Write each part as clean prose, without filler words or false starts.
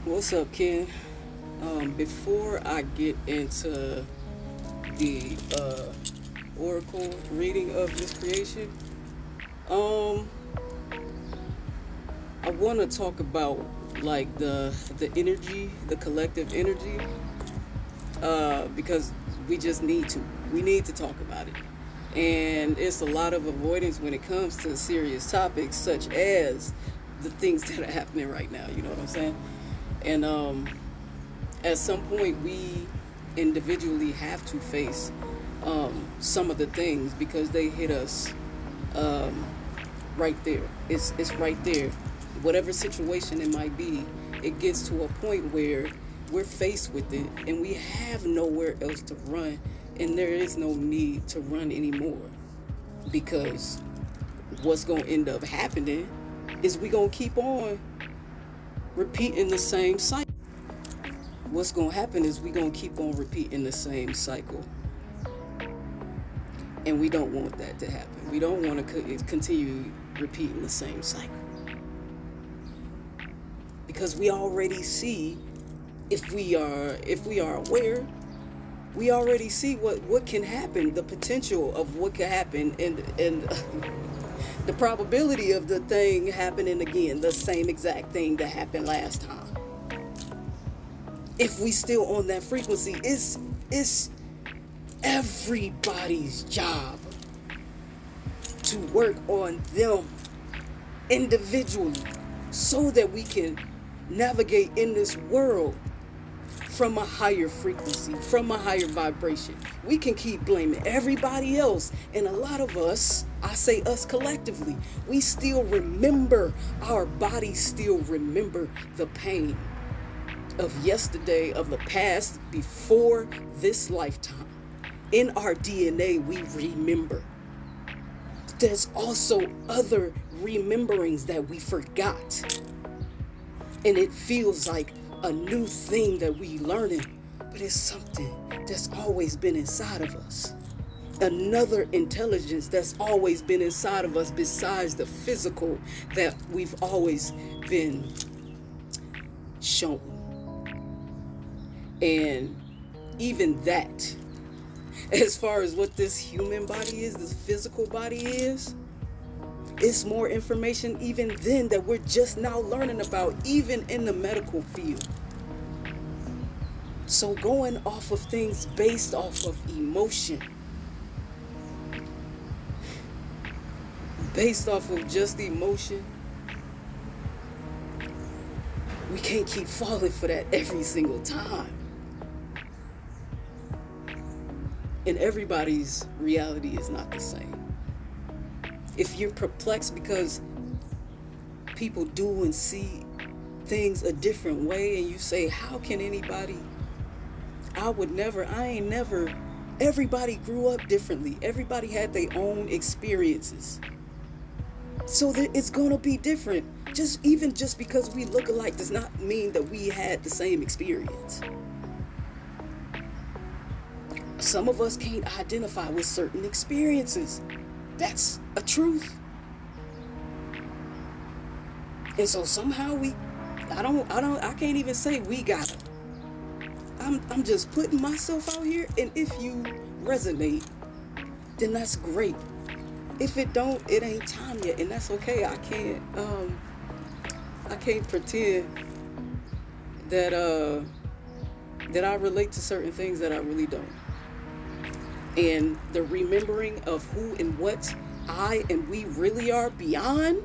What's up, Ken? Before I get into the oracle reading of this creation, um, I want to talk about like the energy, the collective energy, because we just need to. We need to talk about it, and it's a lot of avoidance when it comes to serious topics such as the things that are happening right now. You know what I'm saying? And at some point we individually have to face some of the things because they hit us um, right there. It's right there. Whatever situation it might be, it gets to a point where we're faced with it and we have nowhere else to run, and there is no need to run anymore because what's going to end up happening is we going to keep on repeating the same cycle. What's going to happen is we going to keep on repeating the same cycle, and we don't want that to happen. We don't want to continue repeating the same cycle because we already see, if we are aware, we already see what can happen, the potential of what can happen, and the probability of the thing happening again, the same exact thing that happened last time. If we still on that frequency, it's everybody's job to work on them individually so that we can navigate in this world from a higher frequency, from a higher vibration. We can keep blaming everybody else, and a lot of us, I say us collectively, we still remember, our bodies still remember the pain of yesterday, of the past, before this lifetime. In our DNA, we remember. There's also other rememberings that we forgot. And it feels like a new thing that we learning, but it's something that's always been inside of us. Another intelligence that's always been inside of us besides the physical that we've always been shown. And even that, as far as what this human body is, this physical body is, it's more information even then that we're just now learning about, even in the medical field. So going off of things based off of emotion, based off of just emotion, we can't keep falling for that every single time. And everybody's reality is not the same. If you're perplexed because people do and see things a different way, and you say, how can anybody, I ain't never, everybody grew up differently. Everybody had their own experiences. So that it's gonna be different. Just because we look alike does not mean that we had the same experience. Some of us can't identify with certain experiences. That's a truth. And so somehow I can't even say we got it. I'm just putting myself out here, and if you resonate, then that's great. If it don't, it ain't time yet, and that's okay. I can't pretend that I relate to certain things that I really don't. And the remembering of who and what I and we really are beyond,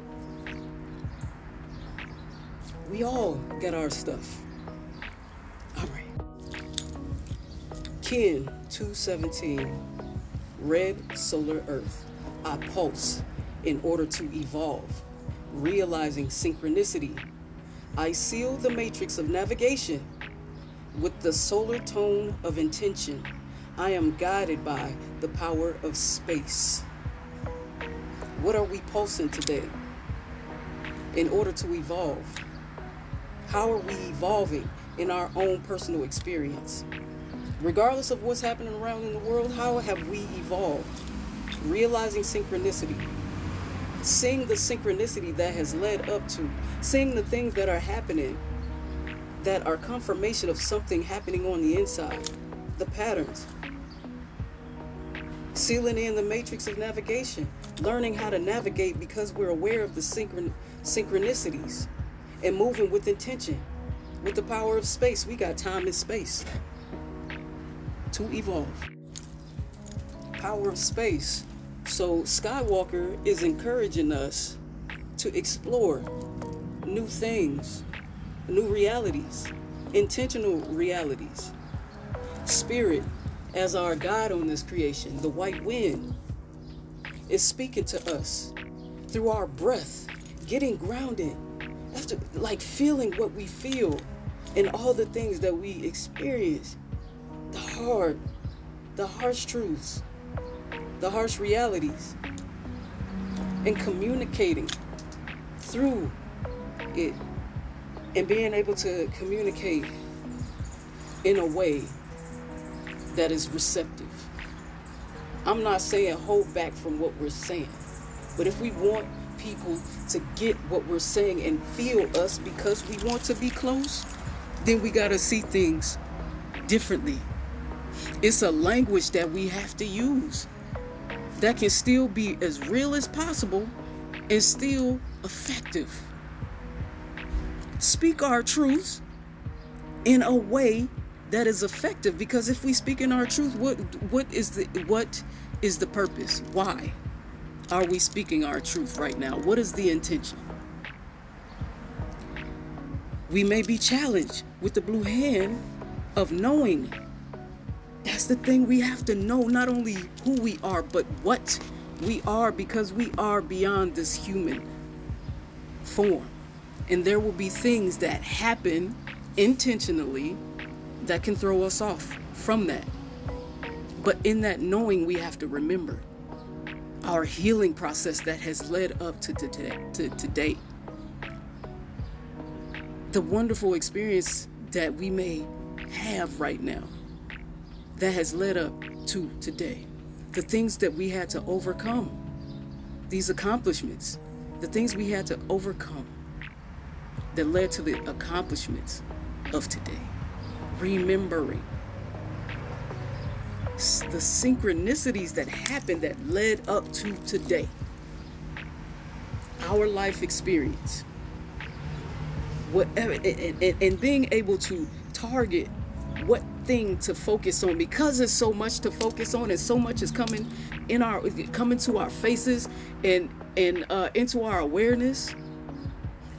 we all got our stuff. All right. Kin 217, red solar earth. I pulse in order to evolve, realizing synchronicity. I seal the matrix of navigation with the solar tone of intention. I am guided by the power of space. What are we pulsing today in order to evolve? How are we evolving in our own personal experience? Regardless of what's happening around in the world, how have we evolved? Realizing synchronicity. Seeing the synchronicity that has led up to, seeing the things that are happening that are confirmation of something happening on the inside. The patterns. Sealing in the matrix of navigation. Learning how to navigate because we're aware of the synchronicities. And moving with intention. With the power of space. We got time and space to evolve. Power of space. So Skywalker is encouraging us to explore new things, new realities, intentional realities. Spirit, as our guide on this creation, the white wind, is speaking to us through our breath, getting grounded, after like feeling what we feel and all the things that we experience, the harsh truths, the harsh realities, and communicating through it and being able to communicate in a way that is receptive. I'm not saying hold back from what we're saying, but if we want people to get what we're saying and feel us because we want to be close, then we gotta see things differently. It's a language that we have to use that can still be as real as possible and still effective. Speak our truths in a way that is effective, because if we speak in our truth, what is the purpose? Why are we speaking our truth right now? What is the intention? We may be challenged with the blue hand of knowing. That's the thing, we have to know not only who we are, but what we are, because we are beyond this human form. And there will be things that happen intentionally that can throw us off from that. But in that knowing, we have to remember our healing process that has led up to today. The wonderful experience that we may have right now that has led up to today. The things that we had to overcome, these accomplishments, the things we had to overcome that led to the accomplishments of today. Remembering the synchronicities that happened that led up to today. Our life experience. Whatever, and being able to target what thing to focus on, because there's so much to focus on and so much is coming to our faces and into our awareness.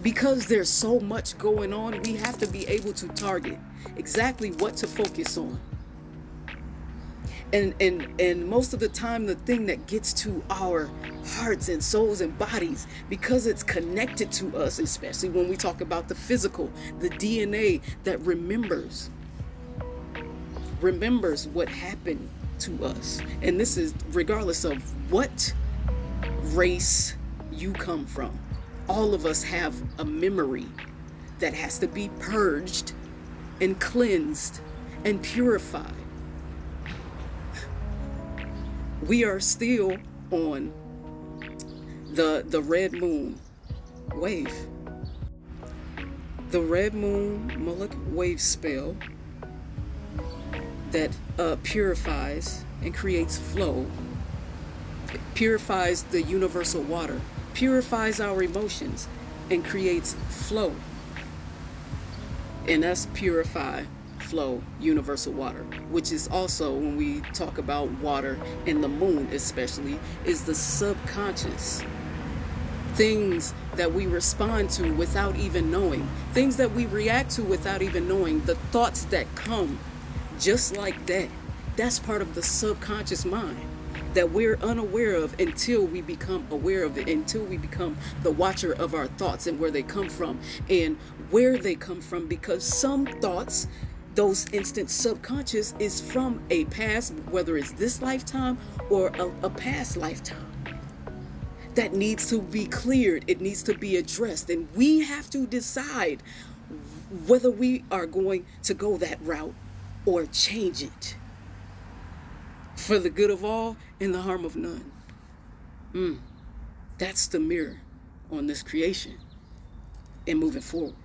Because there's so much going on, we have to be able to target exactly what to focus on. And most of the time, the thing that gets to our hearts and souls and bodies, because it's connected to us, especially when we talk about the physical, the DNA that remembers what happened to us. And this is regardless of what race you come from. All of us have a memory that has to be purged and cleansed and purified. We are still on the red moon wave. The red moon Moloch wave spell that purifies and creates flow. It purifies the universal water, purifies our emotions, and creates flow. And that's purify, flow, universal water, which is also, when we talk about water and the moon especially, is the subconscious. Things that we respond to without even knowing, things that we react to without even knowing, the thoughts that come just like that. That's part of the subconscious mind that we're unaware of until we become aware of it, until we become the watcher of our thoughts and where they come from and where they come from. Because some thoughts, those instant subconscious, is from a past, whether it's this lifetime or a past lifetime, that needs to be cleared. It needs to be addressed. And we have to decide whether we are going to go that route or change it for the good of all and the harm of none. That's the mirror on this creation and moving forward.